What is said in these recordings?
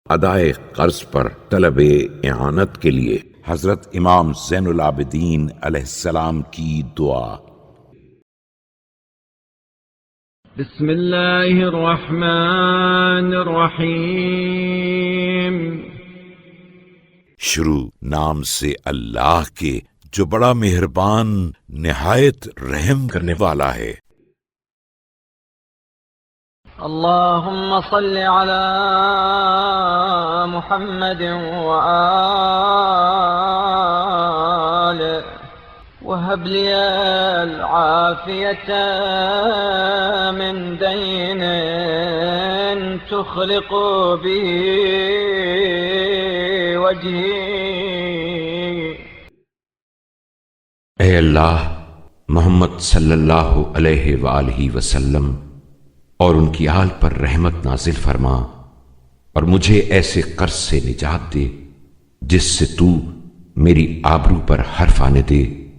ادائے قرض پر طلب اعانت کے لیے حضرت امام زین العابدین علیہ السلام کی دعا۔ بسم اللہ الرحمن الرحیم۔ شروع نام سے اللہ کے جو بڑا مہربان نہایت رحم کرنے والا ہے۔ اللہم صل علی محمد وآلہ وهب لي العافية من دين تخلق به وجهي۔ اے اللہ، محمد صلی اللہ علیہ وآلہ وسلم اور ان کی آل پر رحمت نازل فرما اور مجھے ایسے قرض سے نجات دے جس سے تو میری آبرو پر حرف آنے دے۔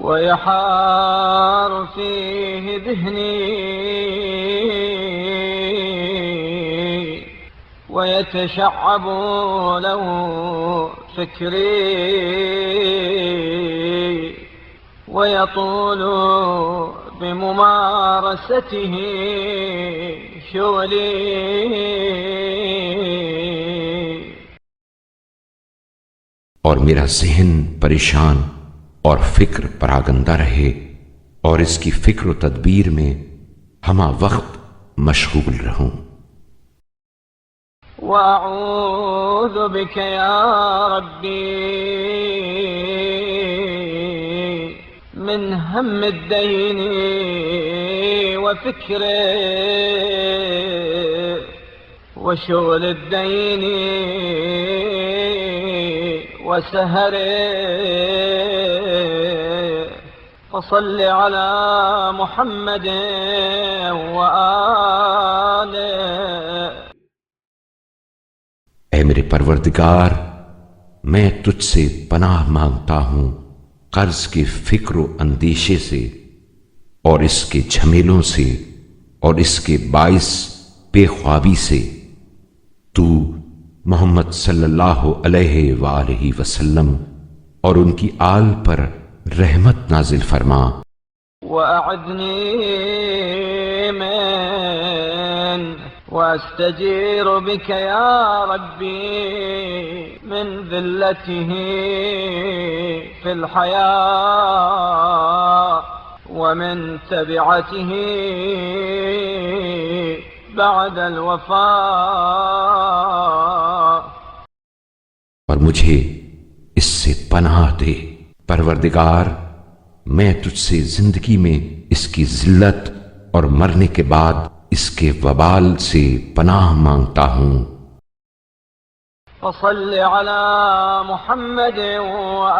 ويحار فيه ذهني ويتشعب له فكري ويطول بممارسته شغلي۔ اور میرا ذہن پریشان اور فکر پراگندہ رہے اور اس کی فکر و تدبیر میں ہمہ وقت مشغول رہوں۔ وأعوذ بك يا ربي من هم الدين وفكره وشغل الدين وسهره، فصل على محمد وآله۔ اے میرے پروردگار، میں تجھ سے پناہ مانگتا ہوں قرض کے فکر و اندیشے سے اور اس کے جھمیلوں سے اور اس کے باعث بے خوابی سے۔ تو محمد صلی اللہ علیہ وآلہ وسلم اور ان کی آل پر رحمت نازل فرما۔ وأعذني من واستجير بك يا ربي من ذلته في الحياة ومن تبعته بعد الوفاة۔ اور مجھے اس سے پناہ دے پروردگار، میں تجھ سے زندگی میں اس کی ذلت اور مرنے کے بعد اس کے وبال سے پناہ مانگتا ہوں۔ فصل على محمد وآله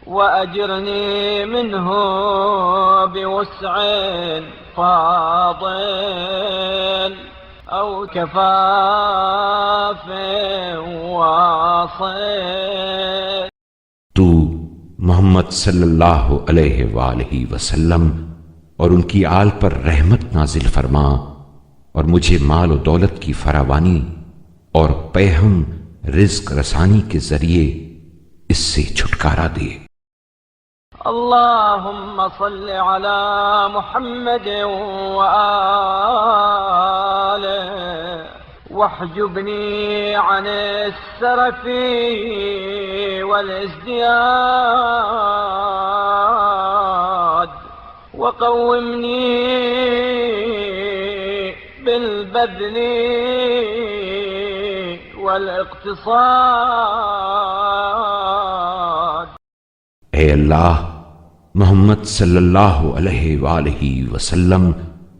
وأجرني منه بوسع فاضل أو كفاف واصل۔ تو محمد صلی اللہ علیہ وآلہ وسلم اور ان کی آل پر رحمت نازل فرما اور مجھے مال و دولت کی فراوانی اور پیہم رزق رسانی کے ذریعے اس سے چھٹکارا دے۔ اللهم صل على محمد وآله واحجبني عن السرف والازدياد وقومني بالبذل والاقتصاد۔ اے اللہ، محمد صلی اللہ علیہ وآلہ وسلم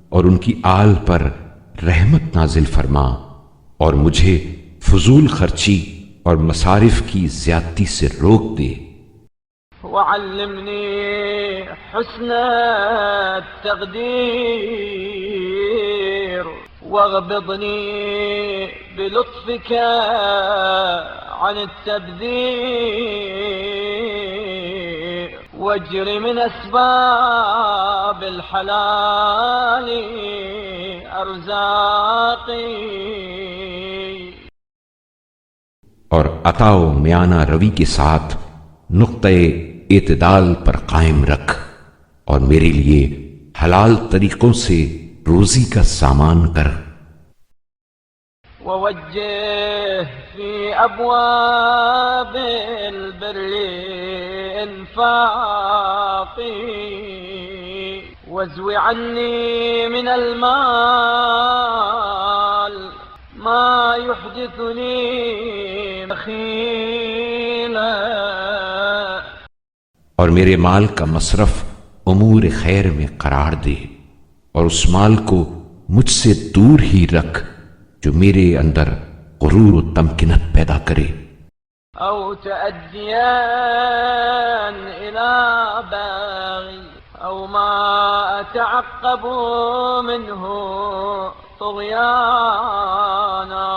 اور ان کی آل پر رحمت نازل فرما اور مجھے فضول خرچی اور مصارف کی زیادتی سے روک دے۔ وعلمني حسن التقدير واغبضني بلطفك عن التبذير واجر من أسباب الحلال أرزاقي. اور عطا و میانہ روی کے ساتھ نقطۂ اعتدال پر قائم رکھ اور میرے لیے حلال طریقوں سے روزی کا سامان کر. ووجه في أبواب البر إنفاقي وازو عني من المال ما يحدثني بخيلا. اور میرے مال کا مصرف امور خیر میں قرار دے اور اس مال کو مجھ سے دور ہی رکھ جو میرے اندر غرور و تمکنت پیدا کرے. أو تأديا إلى باغي أو ما أتعقب منه طغيانا.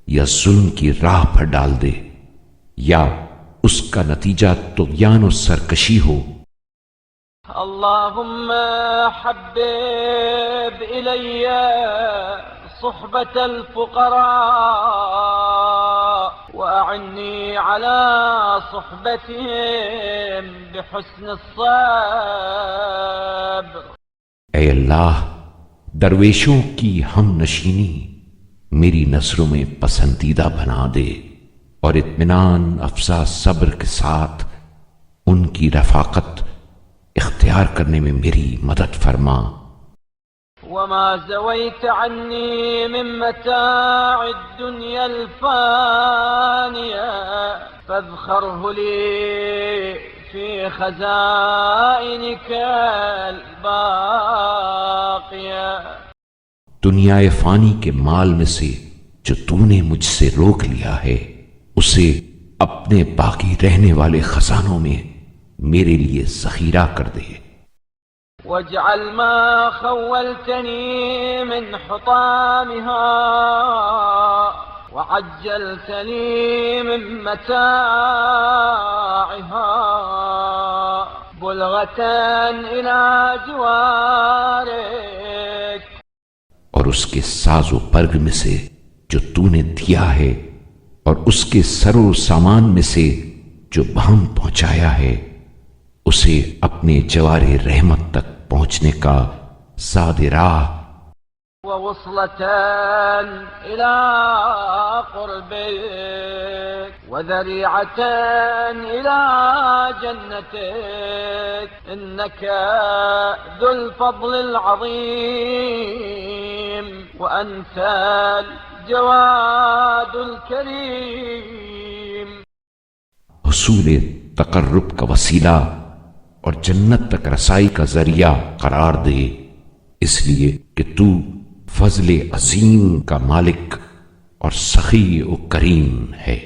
یا ظلم کی راہ پر ڈال دے یا اس کا نتیجہ طغیان و سرکشی ہو. اللهم حبب إلي صحبة الفقراء وأعني على صحبتهم بحسن الصبر. اے اللہ، درویشوں کی ہم نشینی میری نظروں میں پسندیدہ بنا دے اور اطمینان افزا صبر کے ساتھ ان کی رفاقت اختیار کرنے میں میری مدد فرما. وما زويت عني من متاع الدنيا الفانية فاذخره لي في خزائنك الباقية. دنیا فانی کے مال میں سے جو تو نے مجھ سے روک لیا ہے اسے اپنے باقی رہنے والے خزانوں میں میرے لیے ذخیرہ کر دے. واجعل ما خولتني من حطامها وعجلت لي من متاعها بلغة إلى جوارك. اور اس کے ساز و پرگ میں سے جو تو نے دیا ہے اور اس کے سر و سامان میں سے جو بہم پہنچایا ہے اسے اپنے جوار رحمت تک پہنچنے کا ساد راہ ووصلة إلى قربك وذريعة إلى جنتك إنك ذو الفضل العظيم وأنت الجواد الكريم. حصول تقرب کا وسیلہ اور جنت تک رسائی کا ذریعہ قرار دے، اس لیے کہ تو فضل عظیم کا مالک اور سخی و کریم ہے.